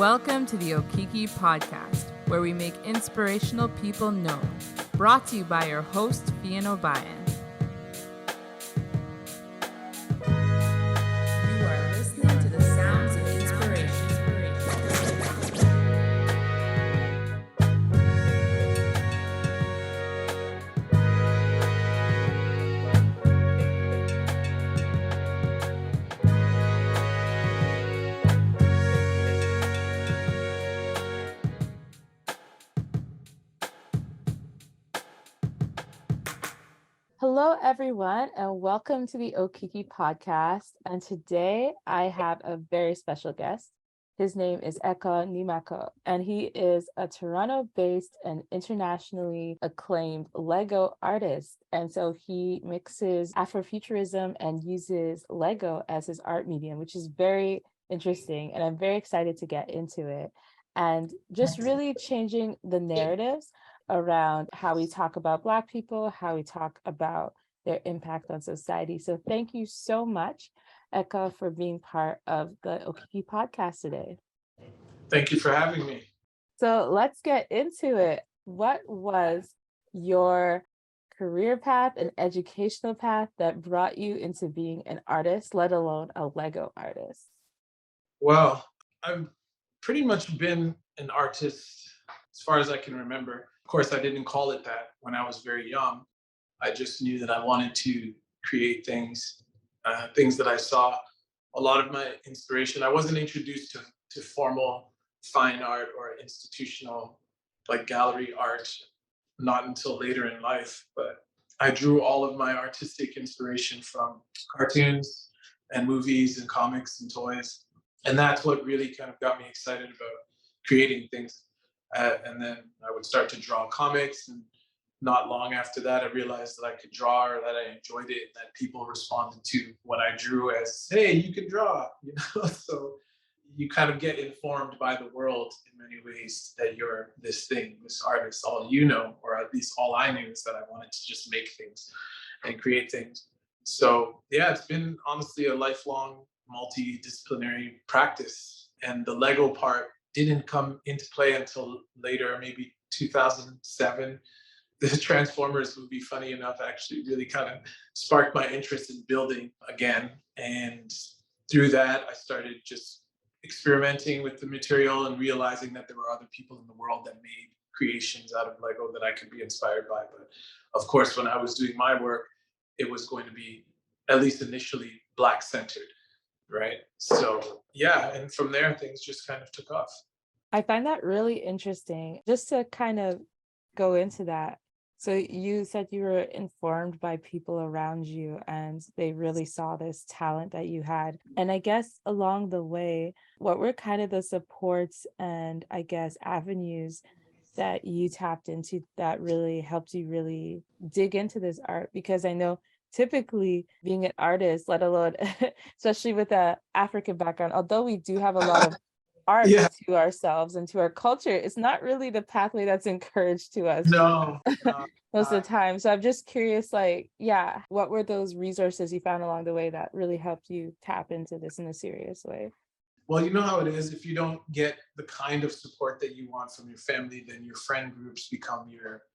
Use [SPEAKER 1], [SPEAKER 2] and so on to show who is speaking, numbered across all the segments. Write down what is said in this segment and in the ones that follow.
[SPEAKER 1] Welcome to the Okiki Podcast, where we make inspirational people known. Brought to you by your host, Fian O'Brien. You are listening to the sounds of inspiration. Hello, everyone, and welcome to the Okiki Podcast. And today I have a very special guest. His name is Ekow Nimako, and he is a Toronto-based and internationally acclaimed Lego artist. And so he mixes Afrofuturism and uses Lego as his art medium, which is very interesting. And I'm very excited to get into it. And just really changing the narratives around how we talk about Black people, how we talk about their impact on society. So thank you so much, Ekow, for being part of the Okiki Podcast today.
[SPEAKER 2] Thank you for having me.
[SPEAKER 1] So let's get into it. What was your career path and educational path that brought you into being an artist, let alone a Lego artist?
[SPEAKER 2] Well, I've pretty much been an artist as far as I can remember. Of course, I didn't call it that when I was very young. I just knew that I wanted to create things that I saw. A lot of my inspiration, I wasn't introduced to formal fine art or institutional like gallery art, not until later in life. But I drew all of my artistic inspiration from cartoons and movies and comics and toys. And that's what really kind of got me excited about creating things. And then I would start to draw comics, and not long after that, I realized that I could draw, or that I enjoyed it, and that people responded to what I drew as, "Hey, you can draw," you know. So you kind of get informed by the world in many ways that you're this thing, this artist. All you know, or at least all I knew, is that I wanted to just make things and create things. So yeah, it's been honestly a lifelong multidisciplinary practice, and the Lego part didn't come into play until later, maybe 2007. The Transformers movie, funny enough, actually really kind of sparked my interest in building again. And through that, I started just experimenting with the material and realizing that there were other people in the world that made creations out of Lego that I could be inspired by. But of course, when I was doing my work, it was going to be, at least initially, Black centered. Right. So yeah, and from there things just kind of took off.
[SPEAKER 1] I find that really interesting. Just to kind of go into that. So you said you were informed by people around you and they really saw this talent that you had. And I guess along the way, what were kind of the supports and I guess avenues that you tapped into that really helped you really dig into this art? Because I know typically being an artist, let alone, especially with an African background, although we do have a lot of art to ourselves and to our culture, it's not really the pathway that's encouraged to us.
[SPEAKER 2] No.
[SPEAKER 1] Most of the time. So I'm just curious, what were those resources you found along the way that really helped you tap into this in a serious way?
[SPEAKER 2] Well, you know how it is. If you don't get the kind of support that you want from your family, then your friend groups become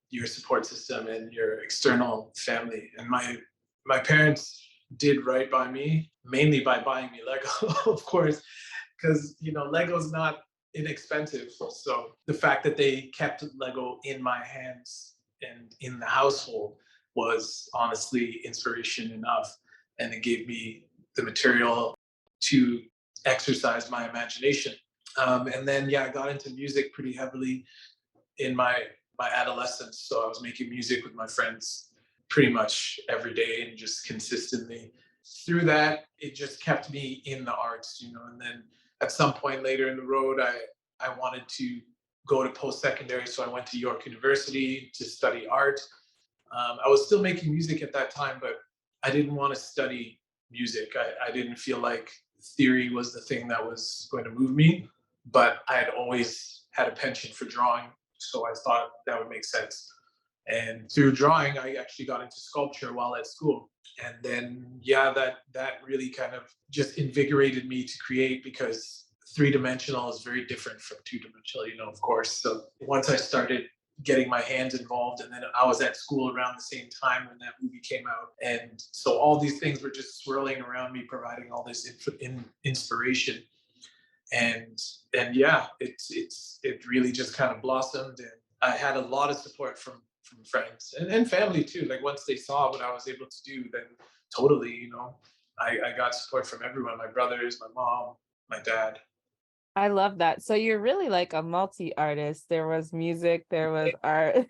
[SPEAKER 2] your support system and your external family. And my parents did right by me, mainly by buying me Lego, of course, because Lego's not inexpensive. So the fact that they kept Lego in my hands and in the household was honestly inspiration enough. And it gave me the material to exercise my imagination. And then, I got into music pretty heavily in my adolescence. So I was making music with my friends pretty much every day and just consistently. Through that, it just kept me in the arts, and then at some point later in the road, I wanted to go to post-secondary. So I went to York University to study art. I was still making music at that time, but I didn't want to study music. I didn't feel like theory was the thing that was going to move me, but I had always had a penchant for drawing. So I thought that would make sense. And through drawing, I actually got into sculpture while at school. And then, that really kind of just invigorated me to create, because three-dimensional is very different from two-dimensional, of course. So once I started getting my hands involved, and then I was at school around the same time when that movie came out, and so all these things were just swirling around me, providing all this inspiration. And yeah, it really just kind of blossomed, and I had a lot of support from friends and family too. Like once they saw what I was able to do, then totally, I got support from everyone: my brothers, my mom, my dad.
[SPEAKER 1] I love that. So you're really like a multi-artist. There was music, there was art,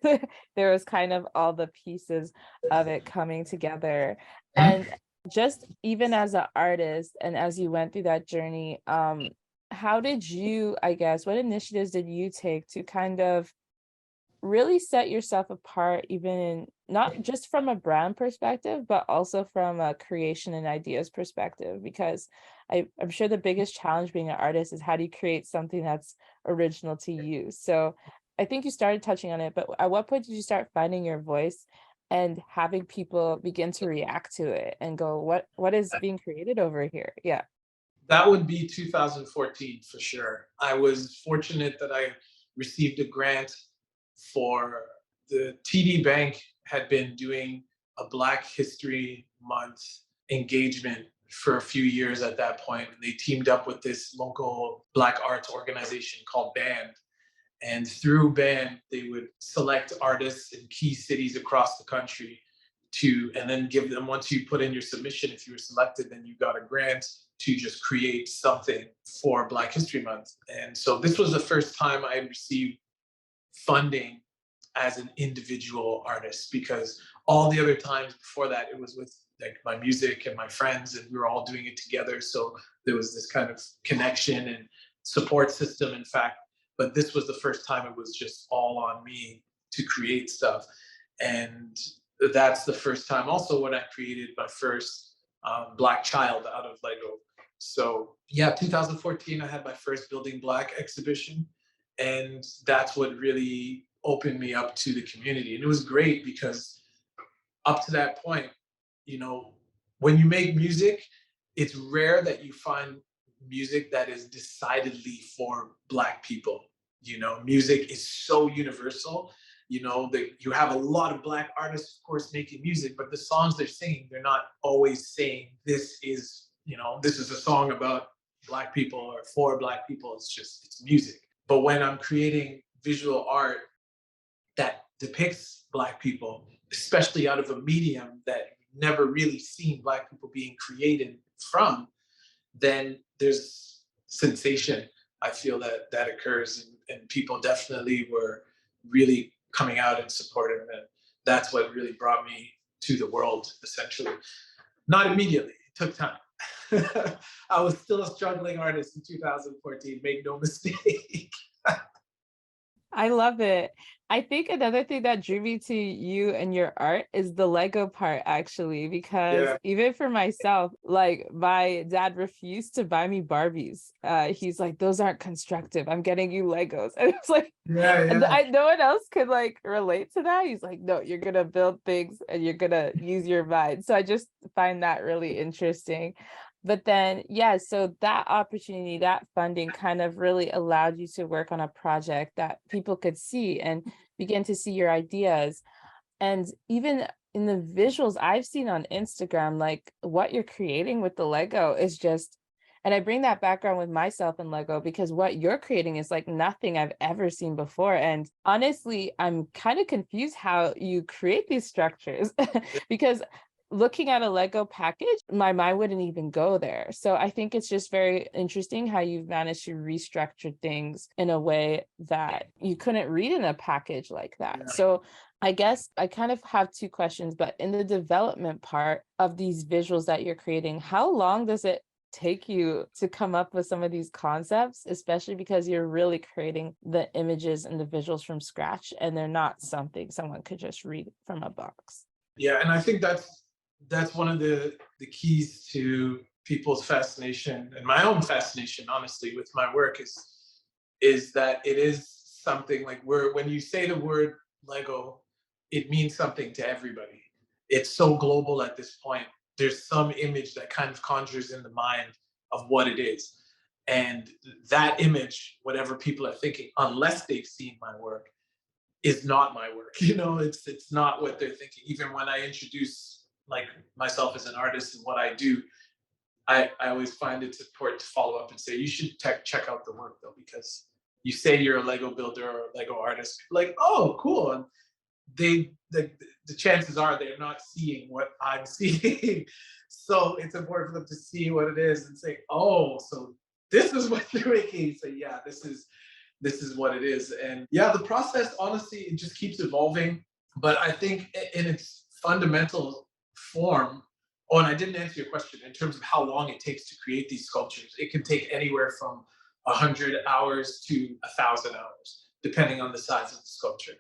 [SPEAKER 1] there was kind of all the pieces of it coming together. And just even as an artist and as you went through that journey, how did you, I guess, what initiatives did you take to kind of really set yourself apart, even in not just from a brand perspective, but also from a creation and ideas perspective? Because I'm sure the biggest challenge being an artist is how do you create something that's original to you? So I think you started touching on it, but at what point did you start finding your voice and having people begin to react to it and go, what is being created over here? Yeah.
[SPEAKER 2] That would be 2014 for sure. I was fortunate that I received a grant for the TD Bank had been doing a Black History Month engagement for a few years at that point. And they teamed up with this local Black arts organization called BAND. And through BAND, they would select artists in key cities across the country and then give them, once you put in your submission, if you were selected, then you got a grant to just create something for Black History Month. And so this was the first time I had received funding as an individual artist, because all the other times before that, it was with like my music and my friends, and we were all doing it together. So there was this kind of connection and support system, in fact. But this was the first time it was just all on me to create stuff. And that's the first time also when I created my first Black child out of Lego. So yeah, 2014, I had my first Building Black exhibition. And that's what really opened me up to the community. And it was great because up to that point, you know, when you make music, it's rare that you find music that is decidedly for Black people. Music is so universal. That you have a lot of Black artists, of course, making music, but the songs they're singing, they're not always saying this is a song about Black people or for Black people. It's music. But when I'm creating visual art that depicts Black people, especially out of a medium that you've never really seen Black people being created from, then there's sensation. I feel that occurs, and people definitely were really coming out and supporting it. That's what really brought me to the world, essentially. Not immediately, it took time. I was still a struggling artist in 2014, make no mistake.
[SPEAKER 1] I love it. I think another thing that drew me to you and your art is the Lego part, actually, because
[SPEAKER 2] Yeah,
[SPEAKER 1] even for myself, like my dad refused to buy me Barbies. He's like, those aren't constructive. I'm getting you Legos. And it's like,
[SPEAKER 2] yeah,
[SPEAKER 1] and
[SPEAKER 2] yeah.
[SPEAKER 1] no one else could like relate to that. He's like, no, you're gonna build things and you're gonna use your mind. So I just find that really interesting. But then, yeah, so that opportunity, that funding kind of really allowed you to work on a project that people could see and begin to see your ideas. And even in the visuals I've seen on Instagram, like what you're creating with the Lego is just, and I bring that background with myself in Lego because what you're creating is like nothing I've ever seen before. And honestly, I'm kind of confused how you create these structures because looking at a Lego package, my mind wouldn't even go there. So I think it's just very interesting how you've managed to restructure things in a way that you couldn't read in a package like that. So I guess I kind of have two questions, but in the development part of these visuals that you're creating, how long does it take you to come up with some of these concepts, especially because you're really creating the images and the visuals from scratch and they're not something someone could just read from a box?
[SPEAKER 2] Yeah, and I think that's one of the keys to people's fascination and my own fascination, honestly, with my work is that it is something like when you say the word Lego, it means something to everybody. It's so global at this point. There's some image that kind of conjures in the mind of what it is. And that image, whatever people are thinking, unless they've seen my work, is not my work. It's not what they're thinking. Even when I introduce like myself as an artist and what I do, I always find it's important to follow up and say, you should check out the work though, because you say you're a Lego builder or a Lego artist, like, oh, cool. And the chances are they're not seeing what I'm seeing. So it's important for them to see what it is and say, oh, so this is what you're making. So yeah, this is what it is. And yeah, the process, honestly, it just keeps evolving. But I think in its fundamental form, oh, and I didn't answer your question in terms of how long it takes to create these sculptures. It can take anywhere from 100 hours to 1,000 hours, depending on the size of the sculpture.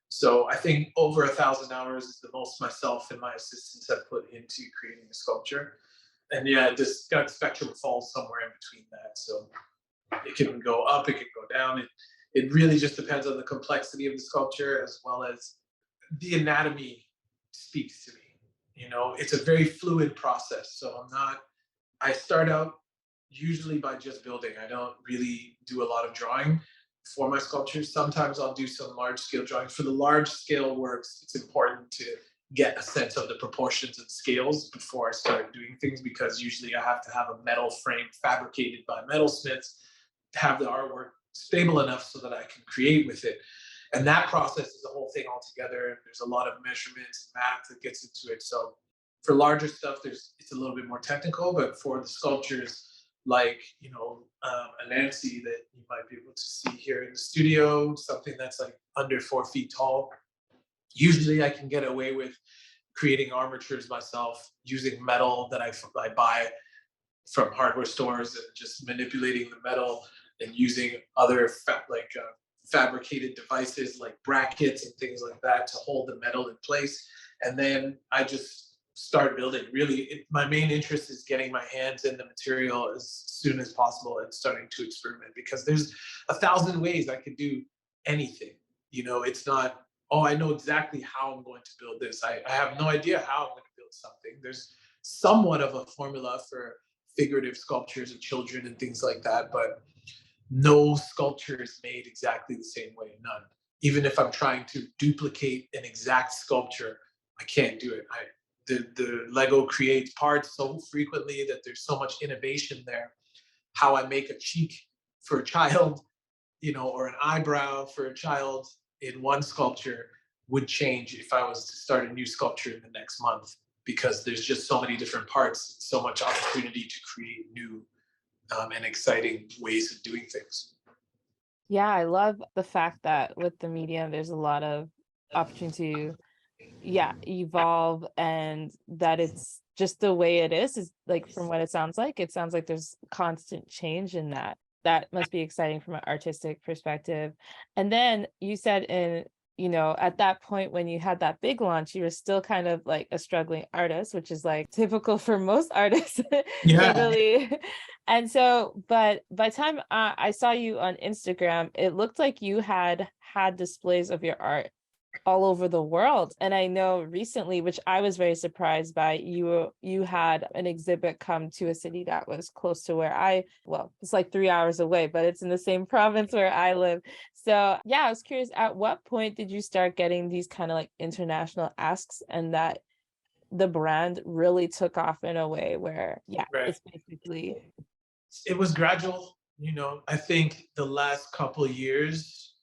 [SPEAKER 2] So I think over 1,000 hours is the most myself and my assistants have put into creating a sculpture. And yeah, this spectrum falls somewhere in between that. So it can go up, it can go down. It really just depends on the complexity of the sculpture, as well as the anatomy speaks to me. It's a very fluid process. So I start out usually by just building. I don't really do a lot of drawing for my sculptures. Sometimes I'll do some large scale drawings. For the large scale works, it's important to get a sense of the proportions and scales before I start doing things, because usually I have to have a metal frame fabricated by metalsmiths to have the artwork stable enough so that I can create with it. And that process is a whole thing altogether. There's a lot of measurements and math that gets into it. So for larger stuff, it's a little bit more technical, but for the sculptures, like Nancy that you might be able to see here in the studio, something that's like under 4 feet tall. Usually I can get away with creating armatures myself using metal that I buy from hardware stores, and just manipulating the metal and using other fabricated devices like brackets and things like that to hold the metal in place. And then I just start building. Really, my main interest is getting my hands in the material as soon as possible and starting to experiment, because there's 1,000 ways I could do anything. It's not, oh, I know exactly how I'm going to build this. I have no idea how I'm going to build something. There's somewhat of a formula for figurative sculptures of children and things like that, but no sculpture is made exactly the same way. None. Even if I'm trying to duplicate an exact sculpture, I can't do it. The Lego creates parts so frequently that there's so much innovation there. How I make a cheek for a child, or an eyebrow for a child in one sculpture would change if I was to start a new sculpture in the next month, because there's just so many different parts, so much opportunity to create new and exciting ways of doing things.
[SPEAKER 1] Yeah, I love the fact that with the medium, there's a lot of opportunity to, yeah, evolve, and that it's just the way it is like, from what it sounds like there's constant change in that. That must be exciting from an artistic perspective. And then you said at that point when you had that big launch, you were still kind of like a struggling artist, which is like typical for most artists to
[SPEAKER 2] Yeah.
[SPEAKER 1] really. And so, but by the time I saw you on Instagram, it looked like you had displays of your art all over the world. And I know recently, which I was very surprised by, you had an exhibit come to a city that was close to where it's like 3 hours away, but it's in the same province where I live. So yeah, I was curious, at what point did you start getting these kind of like international asks, and that the brand really took off in a way where, yeah,
[SPEAKER 2] Right.
[SPEAKER 1] it's basically.
[SPEAKER 2] It was gradual. I think the last couple of years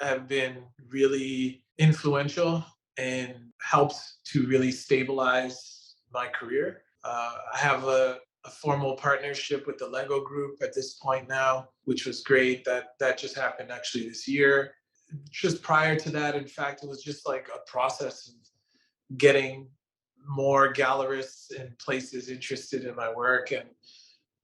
[SPEAKER 2] have been really influential and helped to really stabilize my career. I have a formal partnership with the Lego Group at this point now, which was great. That just happened actually this year. Just prior to that, in fact, it was just like a process of getting more gallerists and places interested in my work. And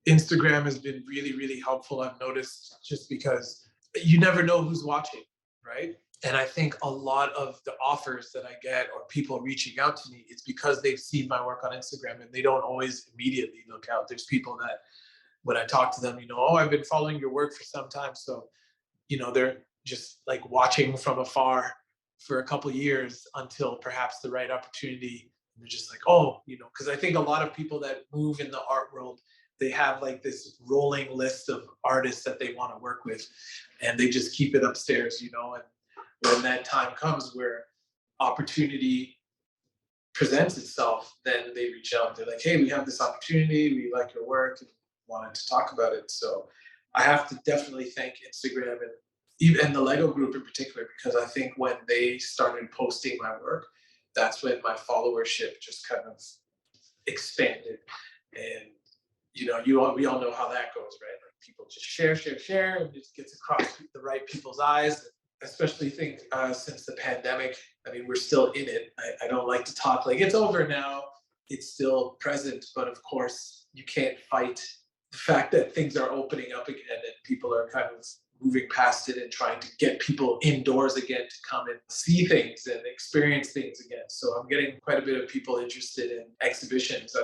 [SPEAKER 2] Instagram has been really, really helpful. I've noticed, just because you never know who's watching, right? And I think a lot of the offers that I get, or people reaching out to me, it's because they've seen my work on Instagram, and they don't always immediately look out. There's people that, when I talk to them, oh, I've been following your work for some time. So, they're just like watching from afar for a couple of years until perhaps the right opportunity. And they're just like, oh, because I think a lot of people that move in the art world, they have like this rolling list of artists that they want to work with, and they just keep it upstairs, you know. And when that time comes where opportunity presents itself, then they reach out. They're like, hey, we have this opportunity. We like your work and wanted to talk about it. So I have to definitely thank Instagram and even the Lego group in particular, because I think when they started posting my work, that's when my followership just kind of expanded. And we all know how that goes, right? Like people just share, and it just gets across the right people's eyes. Especially think since the pandemic, I mean, we're still in it. I don't like to talk like it's over now. It's still present, but of course, you can't fight the fact that things are opening up again and people are kind of moving past it and trying to get people indoors again to come and see things and experience things again. So I'm getting quite a bit of people interested in exhibitions.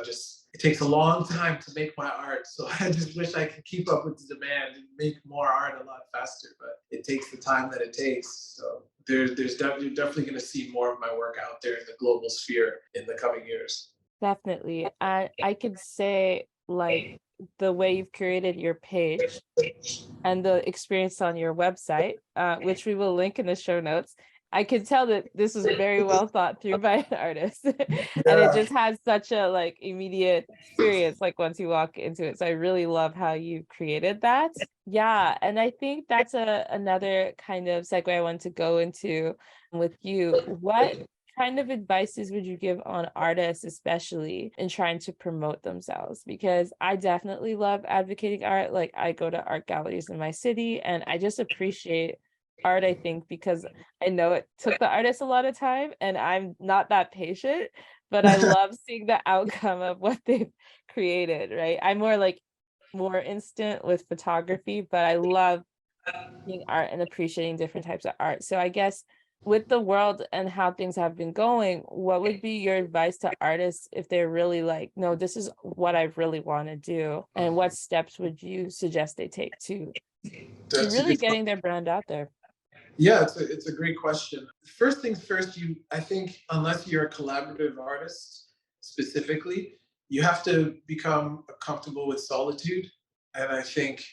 [SPEAKER 2] It takes a long time to make my art. So I just wish I could keep up with the demand and make more art a lot faster, but it takes the time that it takes. So you're definitely going to see more of my work out there in the global sphere in the coming years.
[SPEAKER 1] Definitely. I could say like the way you've curated your page and the experience on your website, which we will link in the show notes. I could tell that this was very well thought through by an artist. And it
[SPEAKER 2] Yeah.
[SPEAKER 1] just has such a like immediate experience, like once you walk into it. So I really love how you created that. Yeah. And I think that's another kind of segue I want to go into with you. What kind of advices would you give on artists, especially in trying to promote themselves? Because I definitely love advocating art. Like I go to art galleries in my city and I just appreciate art, I think, because I know it took the artist a lot of time and I'm not that patient, but I love seeing the outcome of what they've created, right? I'm more instant with photography, but I love seeing art and appreciating different types of art. So I guess with the world and how things have been going, what would be your advice to artists if they're really like, no, this is what I really want to do? And what steps would you suggest they take to
[SPEAKER 2] That's a
[SPEAKER 1] really
[SPEAKER 2] good
[SPEAKER 1] getting their brand out there?
[SPEAKER 2] Yeah, it's a great question. First things first, I think unless you're a collaborative artist specifically, you have to become comfortable with solitude. And I think,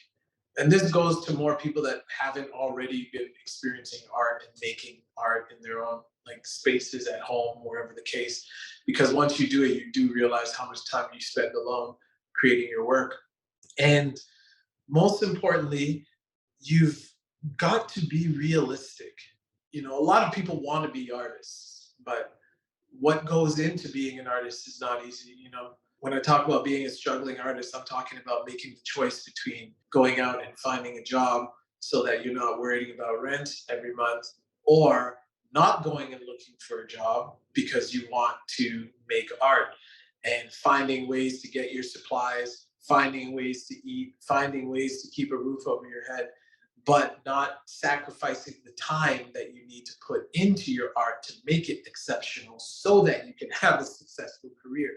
[SPEAKER 2] and this goes to more people that haven't already been experiencing art and making art in their own like spaces at home, wherever the case. Because once you do it, you do realize how much time you spend alone creating your work. And most importantly, you've got to be realistic. A lot of people want to be artists, but what goes into being an artist is not easy. When I talk about being a struggling artist, I'm talking about making the choice between going out and finding a job so that you're not worrying about rent every month, or not going and looking for a job because you want to make art, and finding ways to get your supplies, finding ways to eat, finding ways to keep a roof over your head, but not sacrificing the time that you need to put into your art to make it exceptional so that you can have a successful career.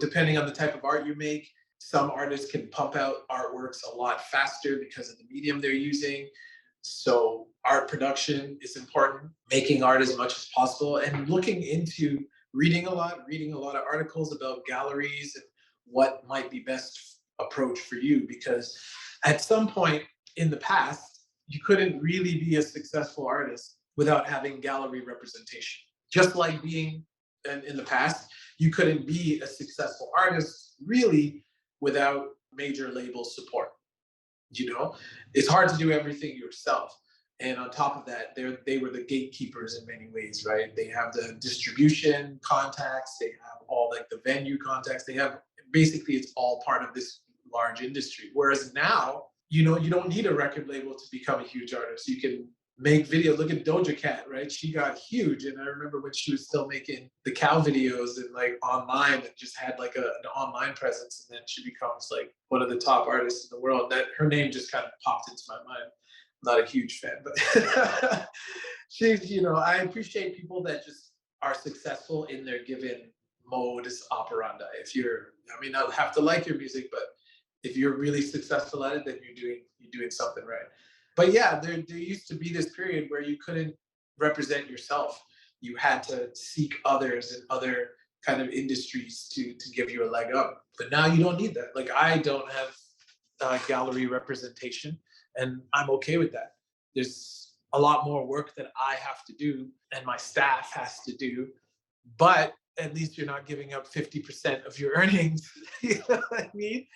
[SPEAKER 2] Depending on the type of art you make, some artists can pump out artworks a lot faster because of the medium they're using. So art production is important, making art as much as possible, and looking into reading a lot of articles about galleries and what might be best approach for you. Because at some point in the past, you couldn't really be a successful artist without having gallery representation. Just like being in the past, you couldn't be a successful artist really without major label support. It's hard to do everything yourself. And on top of that, they were the gatekeepers in many ways, right? They have the distribution contacts, they have all like the venue contacts, they have basically it's all part of this large industry. Whereas now, you don't need a record label to become a huge artist. You can make video. Look at Doja Cat, right? She got huge. And I remember when she was still making the cow videos and like online and just had like an online presence. And then she becomes like one of the top artists in the world. That her name just kind of popped into my mind. I'm not a huge fan, but I appreciate people that just are successful in their given modus operandi. I'll have to like your music, but if you're really successful at it, then you're doing something right. But yeah, there used to be this period where you couldn't represent yourself. You had to seek others and other kind of industries to give you a leg up. But now you don't need that. Like I don't have gallery representation, and I'm okay with that. There's a lot more work that I have to do and my staff has to do, but at least you're not giving up 50% of your earnings. You know what I mean?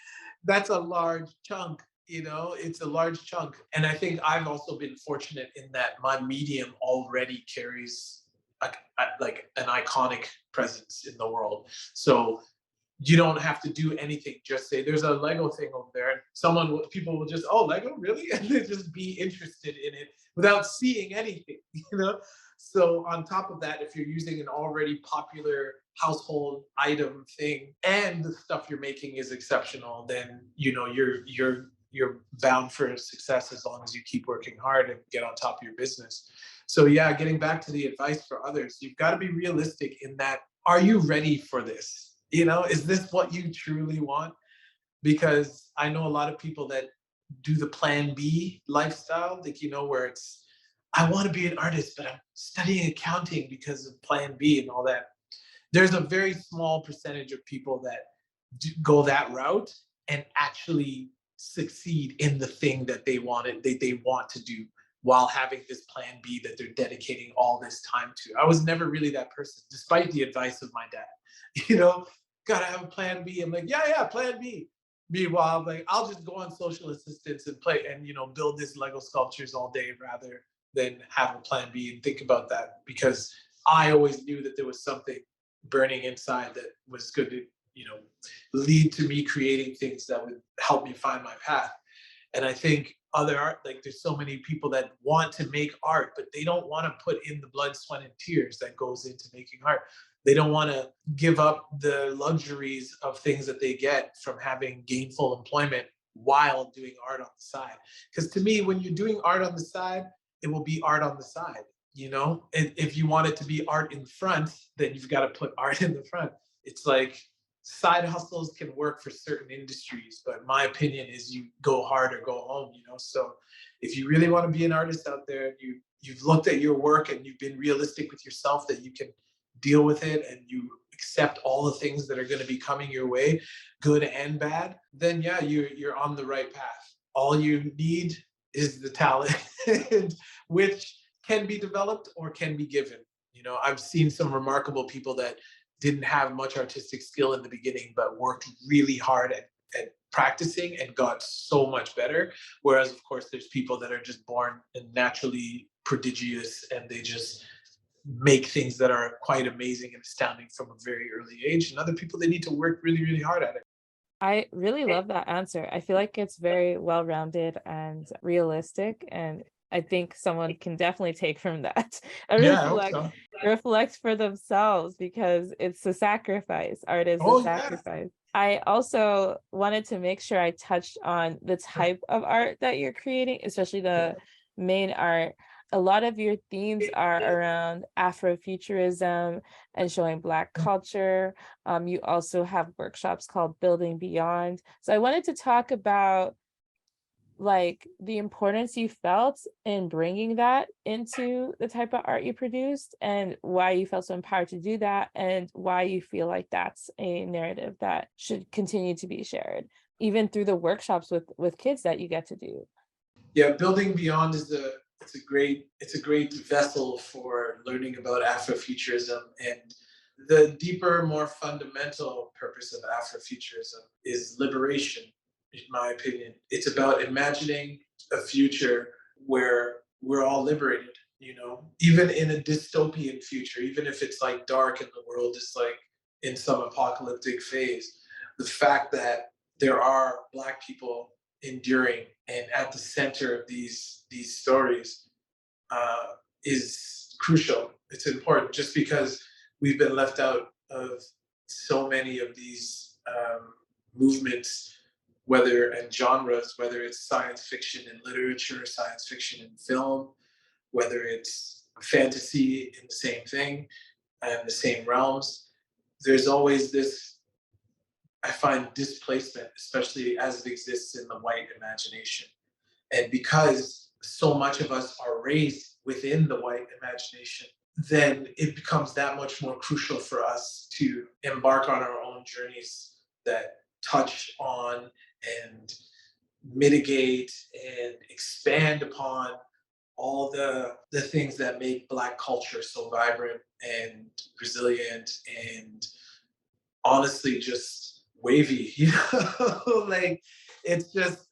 [SPEAKER 2] That's a large chunk, it's a large chunk. And I think I've also been fortunate in that my medium already carries like an iconic presence in the world. So you don't have to do anything. Just say there's a Lego thing over there, and people will just, oh, Lego, really? And they just be interested in it without seeing anything, So on top of that, if you're using an already popular household item thing and the stuff you're making is exceptional, then you're bound for success as long as you keep working hard and get on top of your business. So yeah, getting back to the advice for others, you've got to be realistic in that. Are you ready for this? Is this what you truly want? Because I know a lot of people that do the plan B lifestyle, like, where it's, I want to be an artist, but I'm studying accounting because of plan B and all that. There's a very small percentage of people that go that route and actually succeed in the thing that they want to do while having this plan B that they're dedicating all this time to. I was never really that person, despite the advice of my dad. Gotta have a plan B. I'm like, yeah, plan B. Meanwhile, I'm like, I'll just go on social assistance and play and build this Lego sculptures all day rather than have a plan B and think about that, because I always knew that there was something burning inside that was going to, lead to me creating things that would help me find my path. And I think other art, like there's so many people that want to make art, but they don't want to put in the blood, sweat, and tears that goes into making art. They don't want to give up the luxuries of things that they get from having gainful employment while doing art on the side. Because to me, when you're doing art on the side, it will be art on the side. And if you want it to be art in front, then you've got to put art in the front. It's like side hustles can work for certain industries, but my opinion is you go hard or go home. So if you really want to be an artist out there, you've looked at your work and you've been realistic with yourself that you can deal with it and you accept all the things that are going to be coming your way, good and bad, then yeah, you're on the right path. All you need is the talent, which can be developed or can be given. I've seen some remarkable people that didn't have much artistic skill in the beginning, but worked really hard at practicing and got so much better. Whereas, of course, there's people that are just born and naturally prodigious and they just make things that are quite amazing and astounding from a very early age. And other people, they need to work really, really hard at it.
[SPEAKER 1] I really love that answer. I feel like it's very well-rounded and realistic, and I think someone can definitely take from that and
[SPEAKER 2] Yeah, I hope so.
[SPEAKER 1] reflect for themselves, because it's a sacrifice. Art is a
[SPEAKER 2] Oh, yeah.
[SPEAKER 1] sacrifice. I also wanted to make sure I touched on the type of art that you're creating, especially the main art. A lot of your themes are around Afrofuturism and showing Black culture. You also have workshops called Building Beyond. So I wanted to talk about like the importance you felt in bringing that into the type of art you produced and why you felt so empowered to do that and why you feel like that's a narrative that should continue to be shared, even through the workshops with kids that you get to do.
[SPEAKER 2] Yeah, Building Beyond is it's a great vessel for learning about Afrofuturism. And the deeper, more fundamental purpose of Afrofuturism is liberation, in my opinion. It's about imagining a future where we're all liberated, even in a dystopian future, even if it's like dark and the world is like in some apocalyptic phase. The fact that there are Black people enduring and at the center of these stories is crucial. It's important just because we've been left out of so many of these movements, whether and genres, whether it's science fiction in literature, science fiction in film, whether it's fantasy in the same thing and the same realms. There's always this, I find, displacement, especially as it exists in the white imagination. And because so much of us are raised within the white imagination, then it becomes that much more crucial for us to embark on our own journeys that touch on and mitigate and expand upon all the things that make Black culture so vibrant and resilient and honestly just wavy. Like it's just,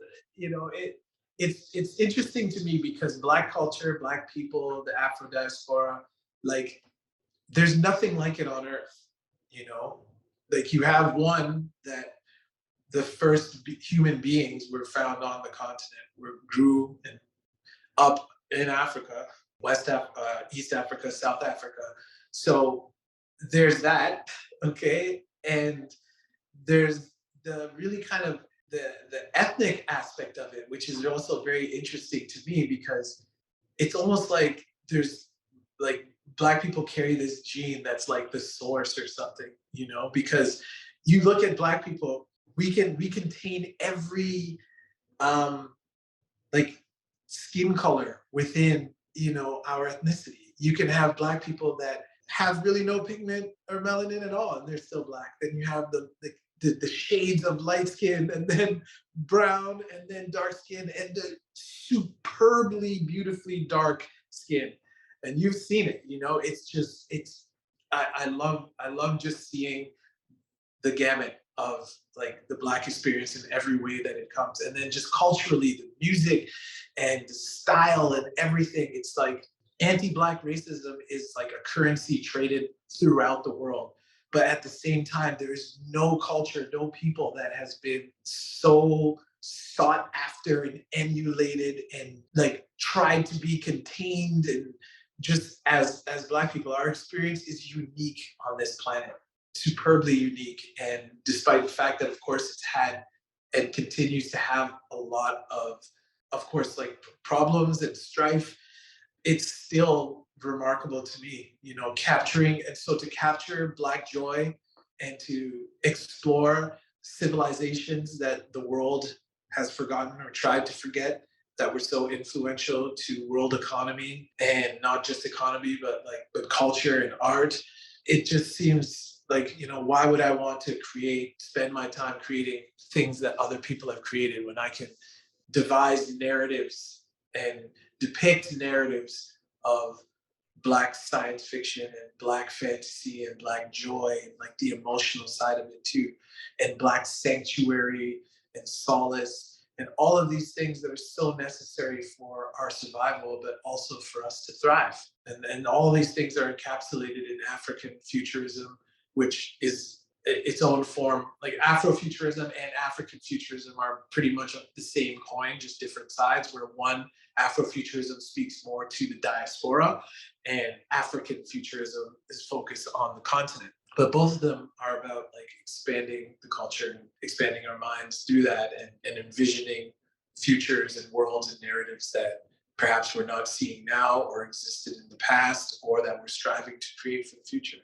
[SPEAKER 2] it's interesting to me because Black culture, Black people, the Afro diaspora, like there's nothing like it on earth, you know? Like you have one that the first human beings were found on the continent, grew and up in Africa, East Africa, South Africa. So there's that, okay? And there's the really kind of the ethnic aspect of it, which is also very interesting to me because it's almost like there's like Black people carry this gene that's like the source or something, because you look at Black people, we contain every like skin color within our ethnicity. You can have Black people that have really no pigment or melanin at all and they're still Black. Then you have the shades of light skin and then brown and then dark skin and the superbly beautifully dark skin. And you've seen it, it's just I love just seeing the gamut of like the Black experience in every way that it comes. And then just culturally, the music and the style and everything, it's like anti-Black racism is like a currency traded throughout the world. But at the same time, there is no culture, no people that has been so sought after and emulated and like tried to be contained. And just as Black people, our experience is unique on this planet, superbly unique. And despite the fact that, of course, it's had and continues to have a lot of course, like problems and strife, it's still remarkable to me, capturing. And so to capture Black joy and to explore civilizations that the world has forgotten or tried to forget that were so influential to world economy and not just economy, but culture and art. It just seems like, why would I want to spend my time creating things that other people have created when I can devise narratives and depict narratives of Black science fiction and Black fantasy and Black joy and like the emotional side of it too, and Black sanctuary and solace and all of these things that are so necessary for our survival, but also for us to thrive. And all of these things are encapsulated in African futurism, which is its own form. Like Afrofuturism and African futurism are pretty much the same coin, just different sides, where one, Afrofuturism, speaks more to the diaspora and African futurism is focused on the continent. But both of them are about like expanding the culture and expanding our minds through that and envisioning futures and worlds and narratives that perhaps we're not seeing now or existed in the past or that we're striving to create for the future.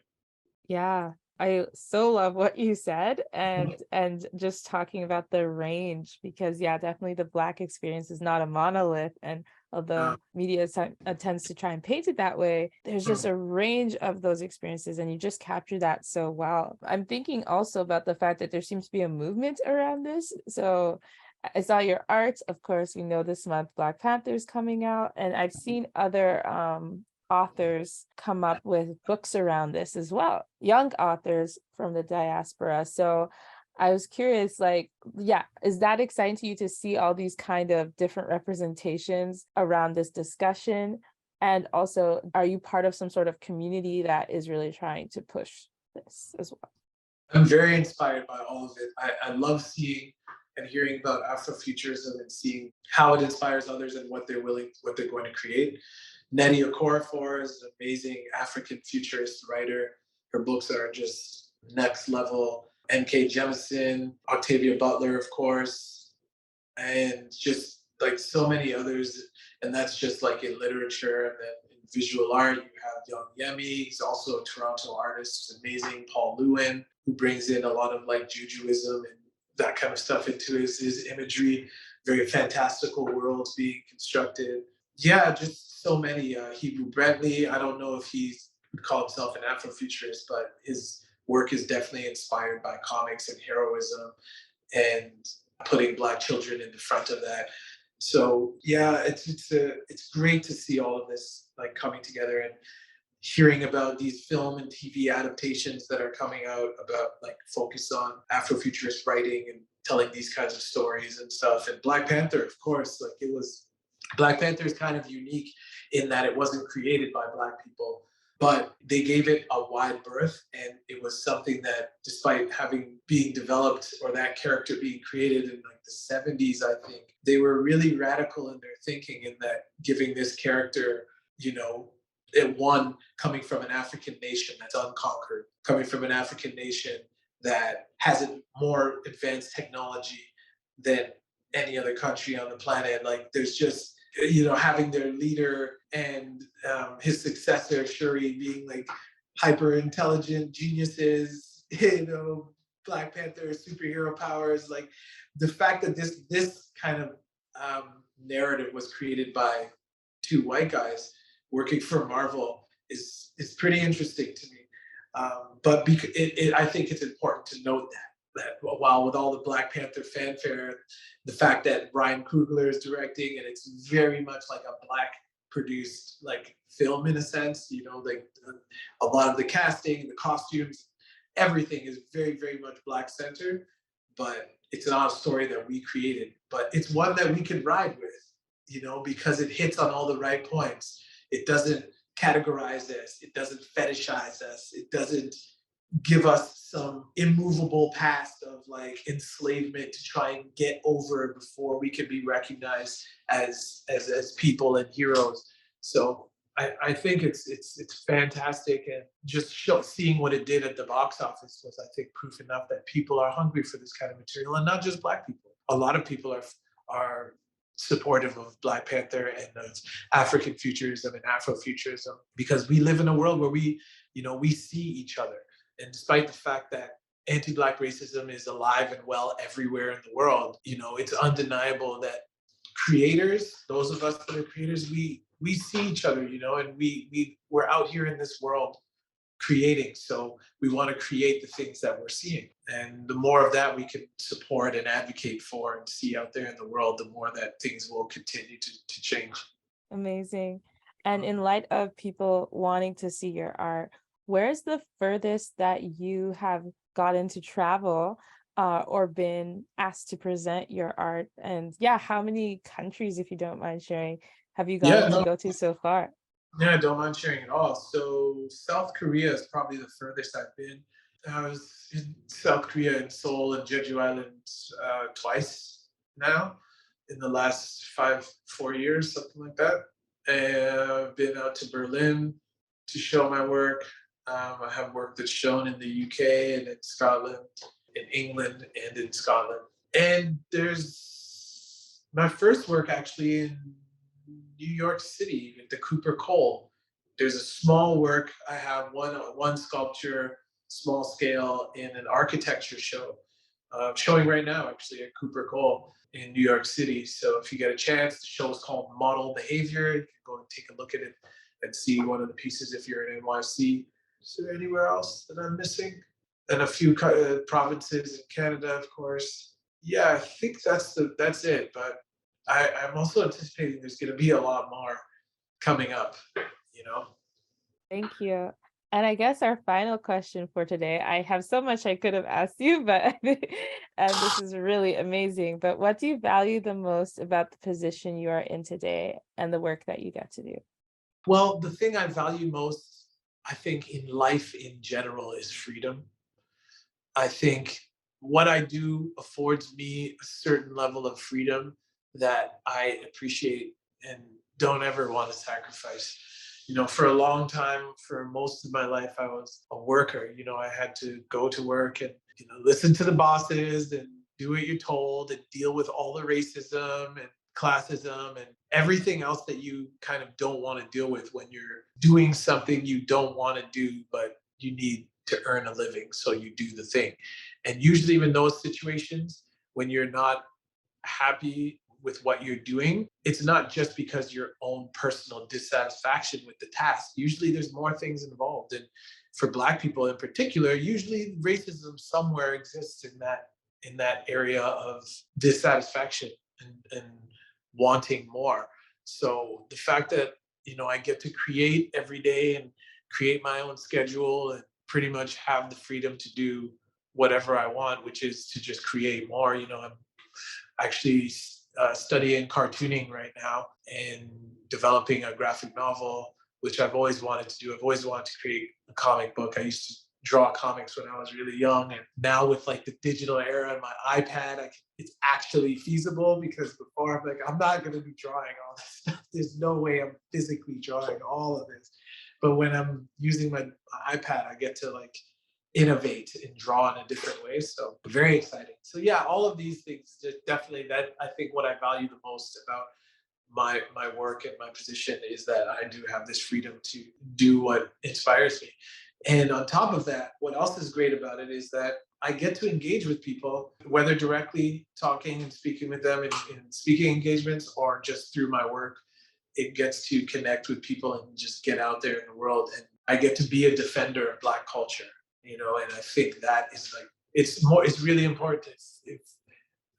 [SPEAKER 1] Yeah, I so love what you said and just talking about the range because yeah, definitely the Black experience is not a monolith, and although media tends to try and paint it that way, there's just a range of those experiences and you just capture that so well. I'm thinking also about the fact that there seems to be a movement around this. So I saw your art. Of course, we know this month Black Panther is coming out, and I've seen other authors come up with books around this as well, young authors from the diaspora. So I was curious, like, yeah, is that exciting to you to see all these kind of different representations around this discussion? And also, are you part of some sort of community that is really trying to push this as well?
[SPEAKER 2] I'm very inspired by all of it. I love seeing and hearing about Afrofuturism and seeing how it inspires others and what they're going to create. Nnedi Okorafor is an amazing African futurist writer. Her books are just next level. N.K. Jemisin, Octavia Butler, of course, and just like so many others. And that's just like in literature. And then in visual art, you have Young Yemi. He's also a Toronto artist, who's amazing. Paul Lewin, who brings in a lot of like Jujuism and that kind of stuff into his imagery. Very fantastical worlds being constructed. Yeah, just so many. Hebrew Brentley, I don't know if he would call himself an Afrofuturist, but his work is definitely inspired by comics and heroism and putting Black children in the front of that. So yeah, it's great to see all of this like coming together and hearing about these film and TV adaptations that are coming out about like focus on Afrofuturist writing and telling these kinds of stories and stuff. And Black Panther, of course, like it was Black Panther is kind of unique in that it wasn't created by Black people, but they gave it a wide berth, and it was something that, despite having being developed or that character being created in like the 70s, I think they were really radical in their thinking in that giving this character, you know, one coming from an African nation that's unconquered, coming from an African nation that has a more advanced technology than any other country on the planet. Like there's just, you know, having their leader and his successor Shuri being like hyper intelligent geniuses, you know, Black Panther superhero powers. Like the fact that this kind of narrative was created by two white guys working for Marvel is pretty interesting to me. But I think it's important to note that while with all the Black Panther fanfare, the fact that Ryan Coogler is directing and it's very much like a Black produced like film in a sense, you know, like a lot of the casting, the costumes, everything is very, very much Black centered, but it's not a story that we created, but it's one that we can ride with, you know, because it hits on all the right points. It doesn't categorize us. It doesn't fetishize us. It doesn't give us some immovable past of like enslavement to try and get over before we can be recognized as people and heroes. So I think it's fantastic, and just seeing what it did at the box office was, I think, proof enough that people are hungry for this kind of material, and not just Black people. A lot of people are supportive of Black Panther and of African futurism and Afrofuturism, because we live in a world where we see each other. And despite the fact that anti-Black racism is alive and well everywhere in the world, you know, it's undeniable that creators, those of us that are creators, we see each other, you know, and we're out here in this world creating. So we want to create the things that we're seeing. And the more of that we can support and advocate for and see out there in the world, the more that things will continue to change.
[SPEAKER 1] Amazing. And in light of people wanting to see your art, where's the furthest that you have gotten to travel or been asked to present your art? And yeah, how many countries, if you don't mind sharing, have you
[SPEAKER 2] Yeah,
[SPEAKER 1] gotten to
[SPEAKER 2] no,
[SPEAKER 1] go to so far?
[SPEAKER 2] yeah, I don't mind sharing at all. So South Korea is probably the furthest I've been. I was in South Korea in Seoul and Jeju Island twice now in the last 4 years, something like that. And I've been out to Berlin to show my work. I have work that's shown in the UK and in Scotland, in England and in Scotland. And there's my first work actually in New York City at the Cooper Cole. There's a small work. I have one sculpture, small scale, in an architecture show, showing right now actually at Cooper Cole in New York City. So if you get a chance, the show is called Model Behavior. You can go and take a look at it and see one of the pieces if you're in NYC. Is there anywhere else that I'm missing? And a few provinces in Canada, of course. Yeah, I think that's it. But I'm also anticipating there's going to be a lot more coming up, you know?
[SPEAKER 1] Thank you. And I guess our final question for today, I have so much I could have asked you, but and this is really amazing. But what do you value the most about the position you are in today and the work that you get to do?
[SPEAKER 2] Well, the thing I value most, I think, in life in general is freedom. I think what I do affords me a certain level of freedom that I appreciate and don't ever want to sacrifice. You know, for a long time, for most of my life, I was a worker. You know, I had to go to work and, you know, listen to the bosses and do what you're told and deal with all the racism and classism and everything else that you kind of don't want to deal with when you're doing something you don't want to do, but you need to earn a living. So you do the thing. And usually in those situations, when you're not happy with what you're doing, it's not just because your own personal dissatisfaction with the task. Usually there's more things involved. And for Black people in particular, usually racism somewhere exists in that area of dissatisfaction and wanting more. So the fact that, I get to create every day and create my own schedule and pretty much have the freedom to do whatever I want, which is to just create more. I'm actually studying cartooning right now and developing a graphic novel, which I've always wanted to do. I've always wanted to create a comic book. I used to draw comics when I was really young, and now with like the digital era and my iPad, it's actually feasible, because before I'm like, I'm not going to be drawing all this stuff. There's no way I'm physically drawing all of this. But when I'm using my iPad, I get to like innovate and draw in a different way. So very exciting. So yeah, all of these things, definitely, that I think what I value the most about my work and my position is that I do have this freedom to do what inspires me. And on top of that, what else is great about it is that I get to engage with people, whether directly talking and speaking with them in speaking engagements or just through my work. It gets to connect with people and just get out there in the world. And I get to be a defender of Black culture, and I think that is like, it's really important.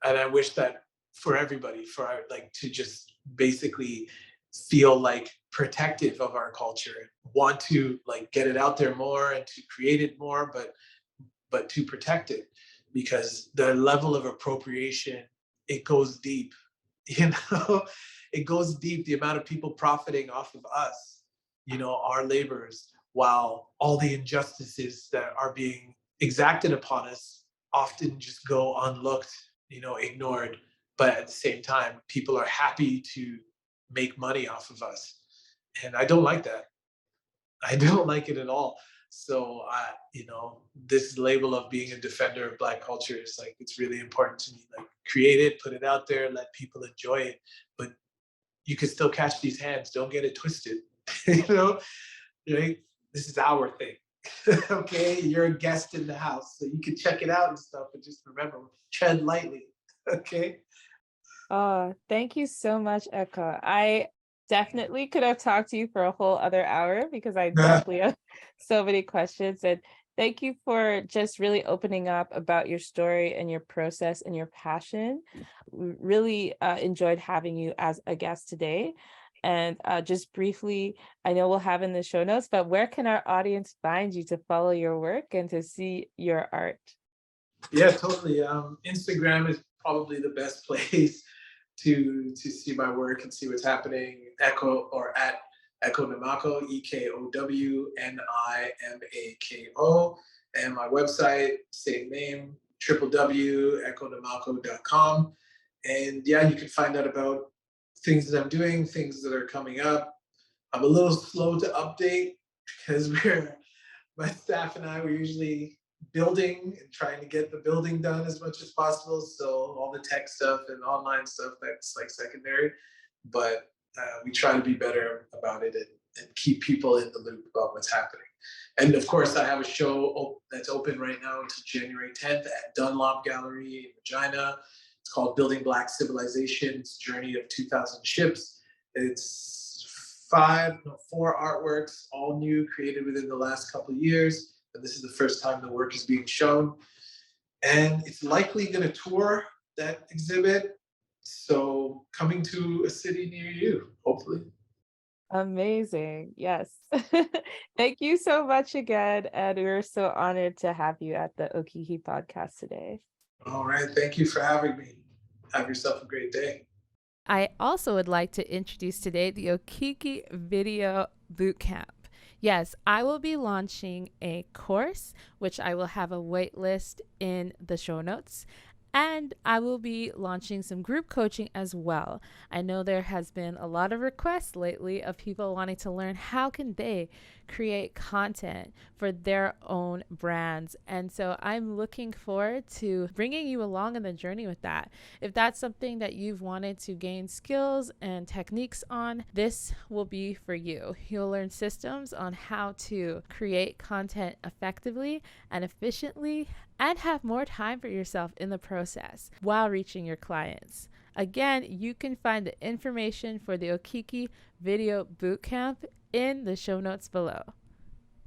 [SPEAKER 2] And I wish that for everybody, like to just basically feel like protective of our culture, want to like get it out there more and to create it more, but to protect it, because the level of appropriation, it goes deep, it goes deep. The amount of people profiting off of us, our labors, while all the injustices that are being exacted upon us often just go unlooked, ignored. But at the same time, people are happy to make money off of us. And I don't like that. I don't like it at all. So, this label of being a defender of Black culture is like, it's really important to me. Like, create it, put it out there, let people enjoy it. But you can still catch these hands. Don't get it twisted. Right? This is our thing. Okay? You're a guest in the house, so you can check it out and stuff. But just remember, tread lightly. Okay?
[SPEAKER 1] Oh, thank you so much, Ekow. I definitely could have talked to you for a whole other hour because I definitely have so many questions. And thank you for just really opening up about your story and your process and your passion. Really enjoyed having you as a guest today. And just briefly, I know we'll have in the show notes, but where can our audience find you to follow your work and to see your art?
[SPEAKER 2] Yeah, totally. Instagram is probably the best place to see my work and see what's happening. Ekow, or at Ekow Nimako, EKOWNIMAKO, and my website, same name, www.ekownimako.com. And yeah, you can find out about things that I'm doing, things that are coming up. I'm a little slow to update because my staff and I were usually building and trying to get the building done as much as possible. So all the tech stuff and online stuff, that's like secondary. But we try to be better about it and keep people in the loop about what's happening. And of course, I have a show that's open right now until January 10th at Dunlop Gallery in Regina. It's called Building Black Civilizations, Journey of 2,000 Ships. It's 4 artworks, all new, created within the last couple of years. And this is the first time the work is being shown. And it's likely going to tour that exhibit. So coming to a city near you, hopefully.
[SPEAKER 1] Amazing. Yes. Thank you so much again. And we're so honored to have you at the Okiki podcast today.
[SPEAKER 2] All right. Thank you for having me. Have yourself a great day.
[SPEAKER 3] I also would like to introduce today the Okiki Video Bootcamp. Yes, I will be launching a course, which I will have a waitlist in the show notes. And I will be launching some group coaching as well. I know there has been a lot of requests lately of people wanting to learn how can they create content for their own brands. And so I'm looking forward to bringing you along on the journey with that. If that's something that you've wanted to gain skills and techniques on, this will be for you. You'll learn systems on how to create content effectively and efficiently and have more time for yourself in the process while reaching your clients. Again, you can find the information for the Okiki Video Bootcamp in the show notes below.